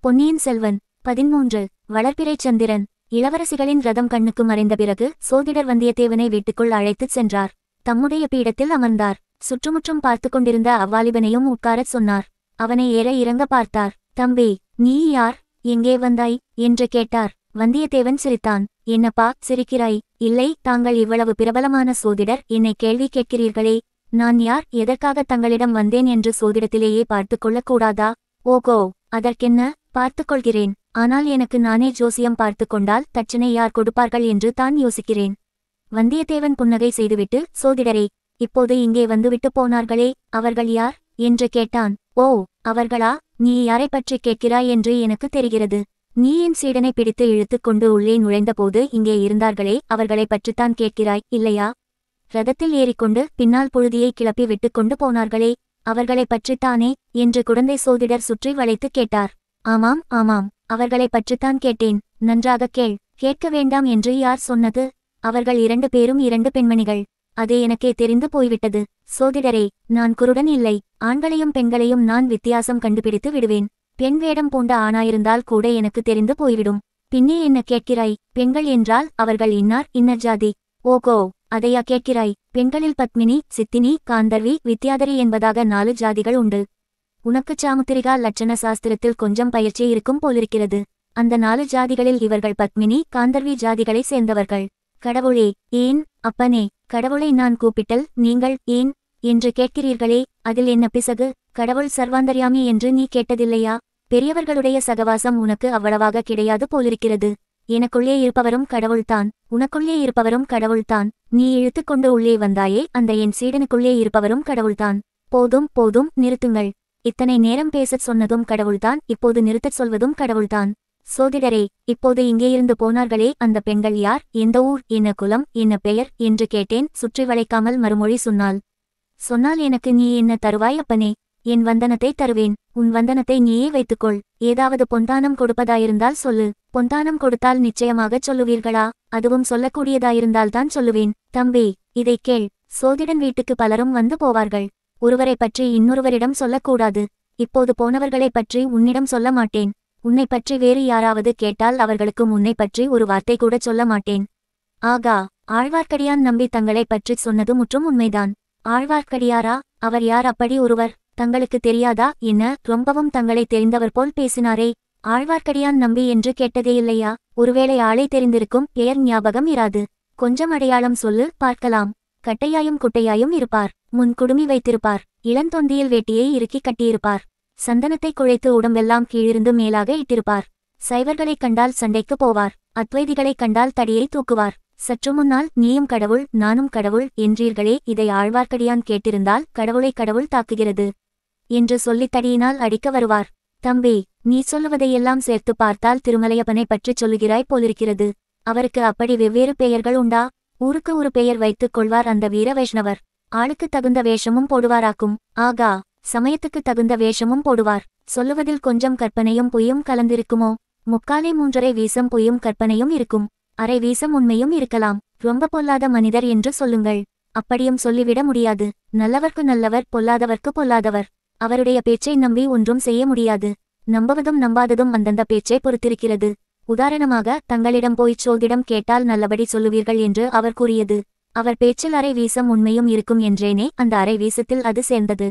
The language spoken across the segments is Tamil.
பொன்னியின் செல்வன் 13 வளர்பிறை சந்திரன். இளவரசிகளின் ரதம் கண்ணுக்கு மறைந்த பிறகு சோதிடர் வந்தியத்தேவனை வீட்டுக்குள் அழைத்துச் சென்றார். தம்முடைய பீடத்தில் அமர்ந்தார். சுற்றுமுற்றும் பார்த்து கொண்டிருந்த அவ்வாலிபனையும் உட்காரச் சொன்னார். அவனை ஏற இறங்க பார்த்தார். தம்பி, நீ யார், எங்கே வந்தாய் என்று கேட்டார். வந்தியத்தேவன் சிரித்தான். என்னப்பா சிரிக்கிறாய்? இல்லை, தாங்கள் இவ்வளவு பிரபலமான சோதிடர், என்னை கேள்வி கேட்கிறீர்களே. நான் யார், எதற்காக தங்களிடம் வந்தேன் என்று சோதிடத்திலேயே பார்த்து கொள்ளக்கூடாதா? ஓகோ, அதற்கென்ன, பார்த்துக் கொள்கிறேன். ஆனால் எனக்கு நானே ஜோசியம் பார்த்து கொண்டால் தட்சணை யார் கொடுப்பார்கள் என்று தான் யோசிக்கிறேன். வந்தியத்தேவன் புன்னகை செய்துவிட்டு, சோதிடரே, இப்போது இங்கே வந்துவிட்டு போனார்களே, அவர்கள் யார் என்று கேட்டான். ஓ, அவர்களா? நீ யாரை பற்றி கேட்கிறாய் என்று எனக்கு தெரிகிறது. நீ என் சீடனை பிடித்து இழுத்துக் கொண்டு உள்ளே நுழைந்தபோது இங்கே இருந்தார்களே, அவர்களை பற்றித்தான் கேட்கிறாய், இல்லையா? ரதத்தில் ஏறிக்கொண்டு பின்னால் புழுதியை கிளப்பி விட்டுக் கொண்டு போனார்களே, அவர்களை பற்றித்தானே என்று குடந்தை சோதிடர் சுற்றி வளைத்து கேட்டார். ஆமாம் ஆமாம், அவர்களை பற்றித்தான் கேட்டேன். நன்றாக கேள். கேட்க வேண்டாம் என்று யார் சொன்னது? அவர்கள் 2 பேரும் 2 பெண்மணிகள். அது எனக்கே தெரிந்து போய்விட்டது. சோதிடரே, நான் குருடன் இல்லை. ஆண்களையும் பெண்களையும் நான் வித்தியாசம் கண்டுபிடித்து விடுவேன். பெண் வேடம் பூண்ட ஆணாயிருந்தால் கூட எனக்கு தெரிந்து போய்விடும். பின்னே என்ன கேட்கிறாய்? பெண்கள் என்றால் அவர்கள் இன்னார் இன்னர் ஜாதி. ஓகோ, அதையா கேட்கிறாய்? பெண்களில் பத்மினி, சித்தினி, காந்தர்வி, வித்யாதரி என்பதாக 4 ஜாதிகள் உண்டு. உனக்குச் சாமுத்திரிகா லட்சண சாஸ்திரத்தில் கொஞ்சம் பயிற்சி இருக்கும் போலிருக்கிறது. அந்த 4 ஜாதிகளில் இவர்கள் பத்மினி, காந்தர்வி ஜாதிகளை சேர்ந்தவர்கள். கடவுளே! ஏன் அப்பனே, கடவுளை நான் கூப்பிட்டல் நீங்கள் ஏன் என்று கேட்கிறீர்களே, அதில் என்ன பிசகு? கடவுள் சர்வாந்தர்யாமி என்று நீ கேட்டதில்லையா? பெரியவர்களுடைய சகவாசம் உனக்கு அவ்வளவாக கிடையாது போலிருக்கிறது. எனக்குள்ளே இருப்பவரும் கடவுள்தான், உனக்குள்ளே இருப்பவரும் கடவுள்தான். நீ இழுத்துக்கொண்டு உள்ளே வந்தாயே, அந்த என் சீடனுக்குள்ளே இருப்பவரும் கடவுள்தான். போதும் போதும், நிறுத்துங்கள். இத்தனை நேரம் பேசச் சொன்னதும் கடவுள்தான், இப்போது நிறுத்தச் சொல்வதும் கடவுள்தான். சோதிடரே, இப்போது இங்கேயிருந்து போனார்களே, அந்த பெண்கள் யார், எந்த ஊர், என்ன குலம், என்ன பெயர் என்று கேட்டேன். சுற்றி வளைக்காமல் மறுமொழி சொன்னால் எனக்கு நீ என்ன தருவாய் அப்பனே? என் வந்தனத்தை தருவேன். உன் வந்தனத்தை நீயே வைத்துக்கொள். ஏதாவது பொந்தானம் கொடுப்பதாயிருந்தால் சொல்லு. பொந்தானம் கொடுத்தால் நிச்சயமாகச் சொல்லுவீர்களா? அதுவும் சொல்லக்கூடியதாயிருந்தால்தான் சொல்லுவேன். தம்பி, இதை கேள். சோதிடன் வீட்டுக்கு பலரும் வந்து போவார்கள். ஒருவரை பற்றி இன்னொருவரிடம் சொல்லக்கூடாது. இப்போது போனவர்களைப் பற்றி உன்னிடம் சொல்ல மாட்டேன். உன்னை பற்றி வேறு யாராவது கேட்டால் அவர்களுக்கும் உன்னை பற்றி ஒரு வார்த்தை கூட சொல்ல மாட்டேன். ஆகா, ஆழ்வார்க்கடியான் நம்பி தங்களைப் பற்றிச் சொன்னது முற்றும் உண்மைதான். ஆழ்வார்க்கடியாரா? அவர் யார் அப்படி ஒருவர்? தங்களுக்கு தெரியாதா என்ன? ரொம்பவும் தங்களை தெரிந்தவர் போல் பேசினாரே. ஆழ்வார்க்கடியான் நம்பி என்று கேட்டதேயில்லையா? ஒருவேளை ஆளை தெரிந்திருக்கும், பெயர் ஞாபகம் இராது. கொஞ்சம் அடையாளம் சொல்லு, பார்க்கலாம். கட்டையாயும் குட்டையாயும் இருப்பார். முன் குடுமி வைத்திருப்பார். இளந்தொந்தியில் வேட்டியை இறுக்கி கட்டியிருப்பார். சந்தனத்தை குழைத்து உடம்பெல்லாம் கீழிருந்து மேலாக இட்டிருப்பார். சைவர்களைக் கண்டால் சண்டைக்கு போவார். அத்வைதிகளைக் கண்டால் தடியை தூக்குவார். சற்று முன்னால் நீயும் கடவுள் நானும் கடவுள் என்றீர்களே, இதை ஆழ்வார்க்கடியான் கேட்டிருந்தால் கடவுளை கடவுள் தாக்குகிறது என்று சொல்லித் தடியினால் அடிக்க வருவார். தம்பி, நீ சொல்லுவதையெல்லாம் சேர்த்து பார்த்தால் திருமலையப்பனை பற்றிச் சொல்லுகிறாய் போலிருக்கிறது. அவருக்கு அப்படி வெவ்வேறு பெயர்கள் உண்டா? ஊருக்கு ஒரு பெயர் வைத்துக் கொள்வார் அந்த வீர வைஷ்ணவர். ஆளுக்கு தகுந்த வேஷமும் போடுவாராக்கும். ஆகா, சமயத்துக்கு தகுந்த வேஷமும் போடுவார். சொல்லுவதில் கொஞ்சம் கற்பனையும் பொய்யும் கலந்திருக்குமோ? 3/4 வீசம் பொய்யும் கற்பனையும் இருக்கும். அரை வீசம் உண்மையும் இருக்கலாம். ரொம்ப பொல்லாத மனிதர் என்று சொல்லுங்கள். அப்படியும் சொல்லிவிட முடியாது. நல்லவர்க்கு நல்லவர், பொல்லாதவர்க்கு பொல்லாதவர். அவருடைய பேச்சை நம்பி ஒன்றும் செய்ய முடியாது. நம்புவதும் நம்பாததும் அந்தந்த பேச்சை பொறுத்திருக்கிறது. உதாரணமாக, தங்களிடம் போய்ச் சோதிடம் கேட்டால் நல்லபடி சொல்லுவீர்கள் என்று அவர் கூறியது. அவர் பேச்சில் அரை வீசம் உண்மையும் இருக்கும் என்றேனே, அந்த அரை வீசத்தில் அது சேர்ந்தது.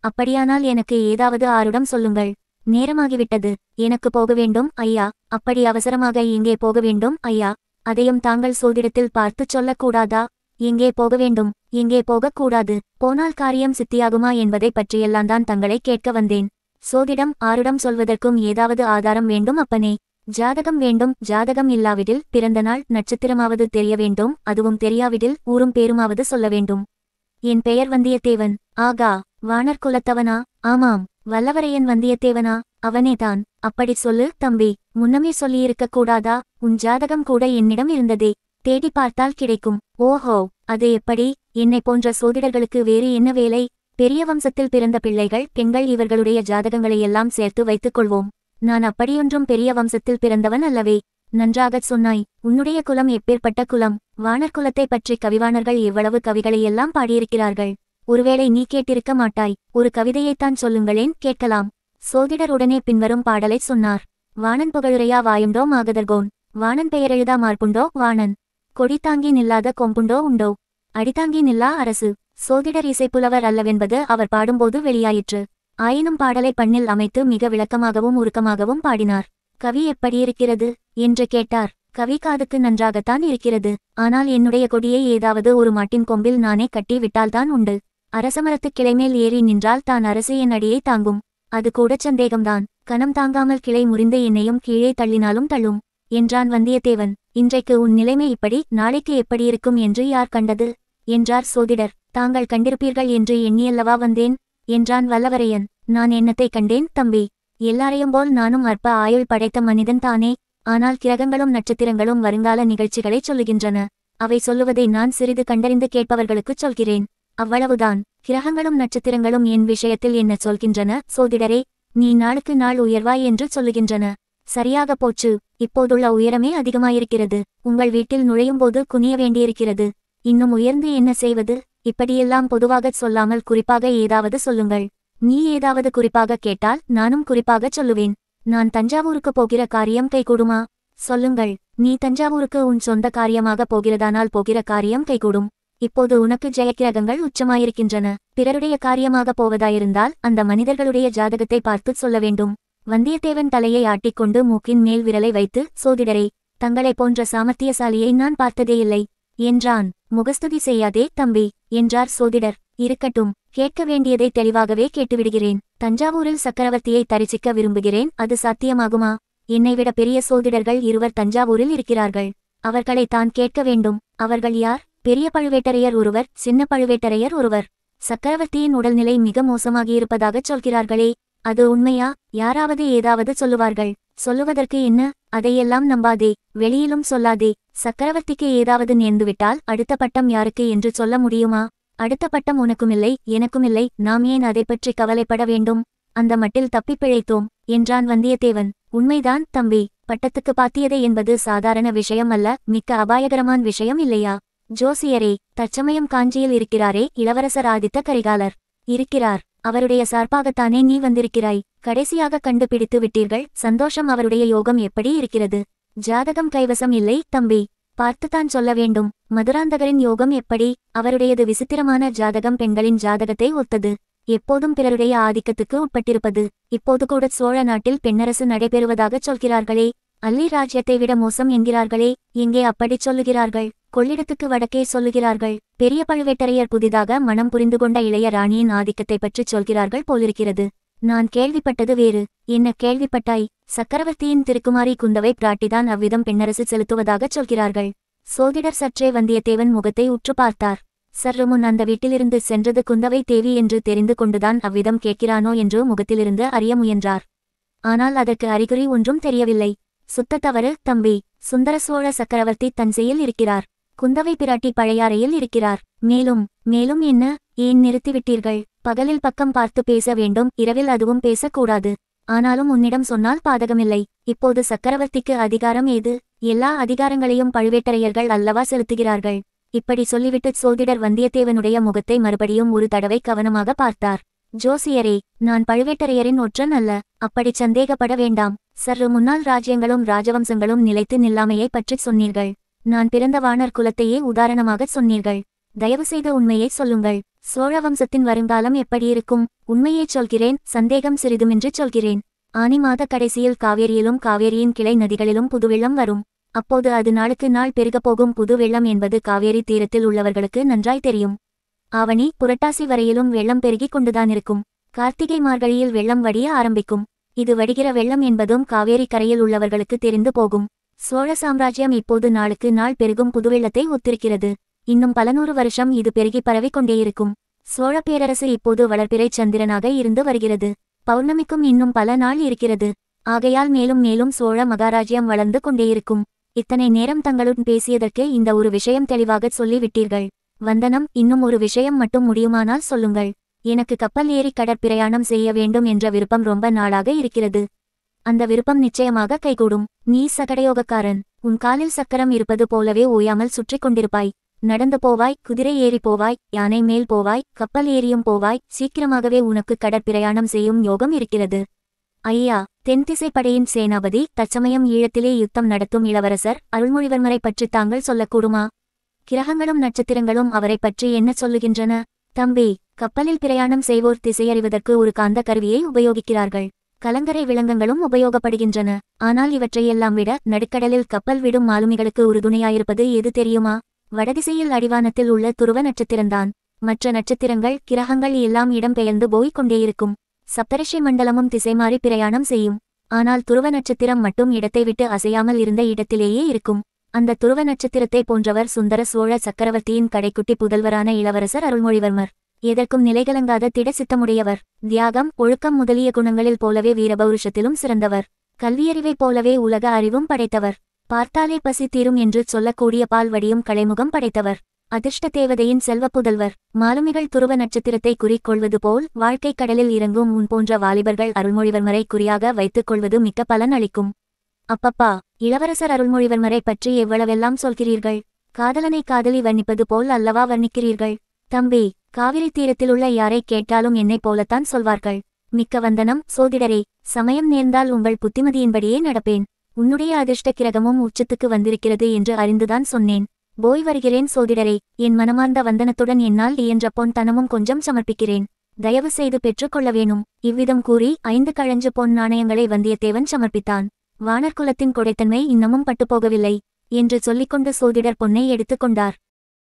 அப்படியானால் எனக்கு ஏதாவது ஆருடம் சொல்லுங்கள். நேரமாகிவிட்டது. எனக்கு போக வேண்டும் ஐயா. அப்படி அவசரமாக எங்கே போக வேண்டும் ஐயா? அதையும் தாங்கள் சோதிடத்தில் பார்த்துச் சொல்லக்கூடாதா? எங்கே போக வேண்டும், எங்கே போகக்கூடாது, போனால் காரியம் சித்தியாகுமா என்பதை பற்றியெல்லாம்தான் தங்களை கேட்க வந்தேன். சோதிடம் ஆருடம் சொல்வதற்கும் ஏதாவது ஆதாரம் வேண்டும் அப்பனே. ஜாதகம் வேண்டும். ஜாதகம் இல்லாவிடில் பிறந்த நாள் நட்சத்திரமாவது தெரிய வேண்டும். அதுவும் தெரியாவிடில் ஊரும் பேருமாவது சொல்ல வேண்டும். என் பெயர் வந்தியத்தேவன். ஆகா, வாணர் குலத்தவனா? ஆமாம். வல்லவரையன் வந்தியத்தேவனா? அவனேதான். அப்படி சொல்லு தம்பி. முன்னமே சொல்லியிருக்க கூடாதா? உன் ஜாதகம் கூட என்னிடம் இருந்ததே. தேடி பார்த்தால் கிடைக்கும். ஓஹோ, அது எப்படி? என்னை போன்ற சோதிடர்களுக்கு வேறு என்ன வேலை? பெரிய வம்சத்தில் பிறந்த பிள்ளைகள், பெண்கள் இவர்களுடைய ஜாதகங்களையெல்லாம் சேர்த்து வைத்துக் கொள்வோம். நான் அப்படியொன்றும் பெரிய வம்சத்தில் பிறந்தவன் அல்லவே. நன்றாகச் சொன்னாய். உன்னுடைய குலம் எப்பேற்பட்ட குலம்? வாணர் குலத்தை பற்றி கவிவாணர்கள் எவ்வளவு கவிகளையெல்லாம் பாடியிருக்கிறார்கள். ஒருவேளை நீ கேட்டிருக்க மாட்டாய். ஒரு கவிதையைத்தான் சொல்லுங்களேன், கேட்கலாம். சோதிடர் உடனே பின்வரும் பாடலை சொன்னார். வாணன் புகழுரையா வாயுண்டோ மாகதர்கோன். வாணன் பெயரெழுதா மார்புண்டோ வாணன். கொடித்தாங்கி நில்லாத கொம்புண்டோ உண்டோ. அடித்தாங்கி நில்லா அரசு. சோதிடர் இசைப்புலவர் அல்லவென்பது அவர் பாடும்போது வெளியாயிற்று. ஆயினும் பாடலை பண்ணில் அமைத்து மிக விளக்கமாகவும் உருக்கமாகவும் பாடினார். கவி எப்படியிருக்கிறது என்று கேட்டார். கவி காதுக்கு நன்றாகத்தான் இருக்கிறது. ஆனால் என்னுடைய கொடியை ஏதாவது ஒரு மாட்டின் கொம்பில் நானே கட்டி விட்டால்தான் உண்டு. அரசமரத்துக் கிளைமேல் ஏறி நின்றால் தான் அரசு என் அடியை தாங்கும். அது கூடச் சந்தேகம்தான். கனம் தாங்காமல் கிளை முறிந்து என்னையும் கீழே தள்ளினாலும் தள்ளும் என்றான் வந்தியத்தேவன். இன்றைக்கு உன் நிலைமை இப்படி, நாளைக்கு எப்படியிருக்கும் என்று யார் கண்டது என்றார் சோதிடர். தாங்கள் கண்டிருப்பீர்கள் என்று எண்ணியல்லவா வந்தேன் என்றான் வல்லவரையன். நான் என்னத்தை கண்டேன் தம்பி? எல்லாரையும் போல் நானும் அற்ப ஆயுள் படைத்த மனிதன் தானே. ஆனால் கிரகங்களும் நட்சத்திரங்களும் வருங்கால நிகழ்ச்சிகளைச் சொல்லுகின்றன. அவை சொல்லுவதை நான் சிறிது கண்டறிந்து கேட்பவர்களுக்குச் சொல்கிறேன். அவ்வளவுதான். கிரகங்களும் நட்சத்திரங்களும் என் விஷயத்தில் என்ன சொல்கின்றன சோதிடரே? நீ நாளுக்கு நாள் உயர்வாய் என்று சொல்லுகின்றன. சரியாக போச்சு. இப்போதுள்ள உயரமே அதிகமாயிருக்கிறது. உங்கள் வீட்டில் நுழையும்போது குனிய வேண்டியிருக்கிறது. இன்னும் உயர்ந்து என்ன செய்வது? இப்படியெல்லாம் பொதுவாகச் சொல்லாமல் குறிப்பாக ஏதாவது சொல்லுங்கள். நீ ஏதாவது குறிப்பாக கேட்டால் நானும் குறிப்பாகச் சொல்லுவேன். நான் தஞ்சாவூருக்கு போகிற காரியம் கைகூடுமா? சொல்லுங்கள். நீ தஞ்சாவூருக்கு உன் சொந்த காரியமாக போகிறதானால் போகிற காரியம் கைகூடும். இப்போது உனக்கு ஜெயக்கிரகங்கள் உச்சமாயிருக்கின்றன. பிறருடைய காரியமாக போவதாயிருந்தால் அந்த மனிதர்களுடைய ஜாதகத்தை பார்த்துச் சொல்ல வேண்டும். வந்தியத்தேவன் தலையை ஆட்டிக்கொண்டு மூக்கின் மேல் விரலை வைத்து, சோதிடரே, தங்களைப் போன்ற சாமர்த்தியசாலியை நான் பார்த்ததேயில்லை என்றான். முகஸ்துதி செய்யாதே தம்பி என்றார் சோதிடர். இருக்கட்டும், கேட்க வேண்டியதை தெளிவாகவே கேட்டுவிடுகிறேன். தஞ்சாவூரில் சக்கரவர்த்தியை தரிசிக்க விரும்புகிறேன். அது சாத்தியமாகுமா? என்னைவிட பெரிய சோதிடர்கள் 2 தஞ்சாவூரில் இருக்கிறார்கள். அவர்களை தான் கேட்க வேண்டும். அவர்கள் யார்? பெரிய பழுவேட்டரையர் ஒருவர், சின்ன பழுவேட்டரையர் ஒருவர். சக்கரவர்த்தியின் உடல்நிலை மிக மோசமாகியிருப்பதாகச் சொல்கிறார்களே, அது உண்மையா? யாராவது ஏதாவது சொல்லுவார்கள். சொல்லுவதற்கு என்ன? அதையெல்லாம் நம்பாதே. வெளியிலும் சொல்லாதே. சக்கரவர்த்திக்கு ஏதாவது நேர்ந்துவிட்டால் அடுத்த பட்டம் யாருக்கு என்று சொல்ல முடியுமா? அடுத்த பட்டம் உனக்குமில்லை, எனக்குமில்லை. நாம் ஏன் அதைப்பற்றி கவலைப்பட வேண்டும்? அந்த மட்டில் தப்பிப் பிழைத்தோம் என்றான் வந்தியத்தேவன். உண்மைதான் தம்பி. பட்டத்துக்கு பாத்தியதை என்பது சாதாரண விஷயம் அல்ல, மிக்க அபாயகரமான விஷயம் இல்லையா? ஜோசியரே, தற்சமயம் காஞ்சியில் இருக்கிறாரே இளவரசர் ஆதித்த கரிகாலர். இருக்கிறார். அவருடைய சார்பாகத்தானே நீ வந்திருக்கிறாய். கடைசியாக கண்டுபிடித்து விட்டீர்கள். சந்தோஷம். அவருடைய யோகம் எப்படி இருக்கிறது? ஜாதகம் கைவசம் இல்லை தம்பி. பார்த்துத்தான் சொல்ல வேண்டும். மதுராந்தகரின் யோகம் எப்படி? அவருடையது விசித்திரமான ஜாதகம். பெண்களின் ஜாதகத்தை ஒத்தது. எப்போதும் பிறருடைய ஆதிக்கத்துக்கு உட்பட்டிருப்பது. இப்போது கூட சோழ நாட்டில் பெண்ணரசு நடைபெறுவதாகச் சொல்கிறார்களே, அல்லி ராஜ்யத்தை விட மோசம் என்கிறார்களே. எங்கே அப்படிச் சொல்லுகிறார்கள்? கொள்ளிடத்துக்கு வடக்கே சொல்லுகிறார்கள். பெரிய பழுவேட்டரையர் புதிதாக மனம் புரிந்து கொண்ட இளைய ராணியின் ஆதிக்கத்தை பற்றிச் சொல்கிறார்கள் போலிருக்கிறது. நான் கேள்விப்பட்டது வேறு. என்ன கேள்விப்பட்டாய்? சக்கரவர்த்தியின் திருக்குமாரி குந்தவை பிராட்டிதான் அவ்விதம் பெண்ணரசு செலுத்துவதாகச் சொல்கிறார்கள். சோதிடர் சற்றே வந்தியத்தேவன் முகத்தை உற்று பார்த்தார். சற்று முன் அந்த வீட்டிலிருந்து சென்றது குந்தவை தேவி என்று தெரிந்து கொண்டுதான் அவ்விதம் கேட்கிறானோ என்று முகத்திலிருந்து அறிய முயன்றார். ஆனால் அதற்கு அறிகுறி ஒன்றும் தெரியவில்லை. சுத்த தவறு தம்பி. சுந்தர சோழ சக்கரவர்த்தி தஞ்சையில் இருக்கிறார். குந்தவை பிராட்டி பழையாறையில் இருக்கிறார். மேலும் மேலும் என்ன? ஏன் நிறுத்திவிட்டீர்கள்? பகலில் பக்கம் பார்த்து பேச வேண்டும், இரவில் அதுவும் பேசக்கூடாது. ஆனாலும் உன்னிடம் சொன்னால் பாதகமில்லை. இப்போது சக்கரவர்த்திக்கு அதிகாரம் ஏது? எல்லா அதிகாரங்களையும் பழுவேட்டரையர்கள் அல்லவா செலுத்துகிறார்கள். இப்படி சொல்லிவிட்டு சோதிடர் வந்தியத்தேவனுடைய முகத்தை மறுபடியும் ஒரு தடவை கவனமாக பார்த்தார். ஜோசியரே, நான் பழுவேட்டரையரின் ஒற்றன் அல்ல. அப்படிச் சந்தேகப்பட வேண்டாம். சற்று முன்னால் ராஜ்யங்களும் ராஜவம்சங்களும் நிலைத்து நில்லாமையை பற்றிச் சொன்னீர்கள். நான் பிறந்த வாணர் குலத்தையே உதாரணமாகச் சொன்னீர்கள். தயவு செய்து உண்மையை சொல்லுங்கள். சோழ வம்சத்தின் வருங்காலம் எப்படியிருக்கும்? உண்மையைச் சொல்கிறேன், சந்தேகம் சிறிதுமின்றி சொல்கிறேன். ஆனி மாத கடைசியில் காவேரியிலும் காவேரியின் கிளை நதிகளிலும் புதுவெள்ளம் வரும். அப்போது அது நாளுக்கு நாள் பெருகப்போகும். புது வெள்ளம் என்பது காவேரி தீரத்தில் உள்ளவர்களுக்கு நன்றாய் தெரியும். ஆவணி புரட்டாசி வரையிலும் வெள்ளம் பெருகிக் கொண்டுதானிருக்கும். கார்த்திகை மார்கழியில் வெள்ளம் வடிய ஆரம்பிக்கும். இது வடிகிற வெள்ளம் என்பதும் காவேரி கரையில் உள்ளவர்களுக்கு தெரிந்து போகும். சோழ சாம்ராஜ்யம் இப்போது நாளுக்கு நாள் பெருகும் புதுவெள்ளத்தை ஒத்திருக்கிறது. இன்னும் பல 100 வருஷம் இது பெருகி பரவிக் கொண்டேயிருக்கும். சோழ பேரரசு இப்போது வளர்பிறை சந்திரனாக இருந்து வருகிறது. பௌர்ணமிக்கும் இன்னும் பல நாள் இருக்கிறது. ஆகையால் மேலும் மேலும் சோழ மகாராஜ்யம் வளர்ந்து கொண்டேயிருக்கும். இத்தனை நேரம் தங்களுடன் பேசியதற்கு இந்த ஒரு விஷயம் தெளிவாகச் சொல்லிவிட்டீர்கள். வந்தனம், இன்னும் ஒரு விஷயம் மட்டும் முடியுமானால் சொல்லுங்கள். எனக்கு கப்பல் ஏறி கடற்பிரயாணம் செய்ய வேண்டும் என்ற விருப்பம் ரொம்ப நாளாக இருக்கிறது. அந்த விருப்பம் நிச்சயமாக கைகூடும். நீ சகடயோகக்காரன். உன் காலில் சக்கரம் இருப்பது போலவே ஓயாமல் சுற்றிக் கொண்டிருப்பாய். நடந்து போவாய், குதிரை ஏறி போவாய், யானை மேல் போவாய், கப்பல் ஏறியும் போவாய். சீக்கிரமாகவே உனக்கு கடற்பிரயாணம் செய்யும் யோகம் இருக்கிறது. ஐயா, தென்திசை படையின் சேனாபதி, தற்சமயம் ஈழத்திலே யுத்தம் நடத்தும் இளவரசர் அருள்மொழிவர்மரை பற்றி தாங்கள் சொல்லக்கூடுமா? கிரகங்களும் நட்சத்திரங்களும் அவரை பற்றி என்ன சொல்லுகின்றன? தம்பி, கப்பலில் பிரயாணம் செய்வோர் திசையறிவதற்கு ஒரு காந்த கருவியை உபயோகிக்கிறார்கள். கலங்கரை விலங்கங்களும் உபயோகப்படுகின்றன. ஆனால் இவற்றையெல்லாம் விட நடுக்கடலில் கப்பல் விடும் மாலுமிகளுக்கு உறுதுணையாயிருப்பது எது தெரியுமா? வடதிசையில் அடிவானத்தில் உள்ள துருவ நட்சத்திரந்தான். மற்ற நட்சத்திரங்கள், கிரகங்கள் எல்லாம் இடம் பெயர்ந்து போய்க் கொண்டேயிருக்கும். சப்தரிஷி மண்டலமும் திசை மாறி பிரயாணம் செய்யும். ஆனால் துருவ நட்சத்திரம் மட்டும் இடத்தை விட்டு அசையாமல் இருந்த இடத்திலேயே இருக்கும். அந்த துருவ நட்சத்திரத்தை போன்றவர் சுந்தர சோழ சக்கரவர்த்தியின் கடைக்குட்டி புதல்வரான இளவரசர் அருள்மொழிவர்மர். எதற்கும் நிலைகலங்காத திட சித்தமுடையவர். தியாகம், ஒழுக்கம் முதலிய குணங்களில் போலவே வீரபௌருஷத்திலும் சிறந்தவர். கல்வியறிவைப் போலவே உலக அறிவும் படைத்தவர். பார்த்தாலே பசி தீரும் என்று சொல்லக்கூடிய பால் வடியும் கலைமுகம் படைத்தவர். அதிர்ஷ்ட தேவதையின் செல்வ புதல்வர். மாலுமிகள் துருவ நட்சத்திரத்தை குறிக்கொள்வது போல் வாழ்க்கை கடலில் இறங்கும் முன் போன்ற வாலிபர்கள் அருள்மொழிவர்மரை குறியாக வைத்துக் கொள்வது மிக்க பலன் அளிக்கும். அப்பப்பா, இளவரசர் அருள்மொழிவர்மரை பற்றி எவ்வளவெல்லாம் சொல்கிறீர்கள்! காதலனை காதலி வர்ணிப்பது போல் அல்லவா வர்ணிக்கிறீர்கள்? தம்பி, காவிரி தீரத்திலுள்ள யாரை கேட்டாலும் என்னைப் போலத்தான் சொல்வார்கள். மிக்க வந்தனம் சோதிடரே. சமயம் நேர்ந்தால் உங்கள் புத்திமதியின்படியே நடப்பேன். உன்னுடைய அதிர்ஷ்ட கிரகமும் உச்சத்துக்கு வந்திருக்கிறது என்று அறிந்துதான் சொன்னேன். போய் வருகிறேன் சோதிடரே. என் மனமார்ந்த வந்தனத்துடன் என்னால் இயன்ற பொன் தனமும் கொஞ்சம் சமர்ப்பிக்கிறேன். தயவு செய்து பெற்றுக்கொள்ள வேணும். இவ்விதம் கூறி 5 கழஞ்சு பொன் நாணயங்களை வந்தியத்தேவன் சமர்ப்பித்தான். வானர்குலத்தின் கொடைத்தன்மை இன்னமும் பட்டுப்போகவில்லை என்று சொல்லிக்கொண்டு சோதிடர் பொன்னை எடுத்துக்கொண்டார்.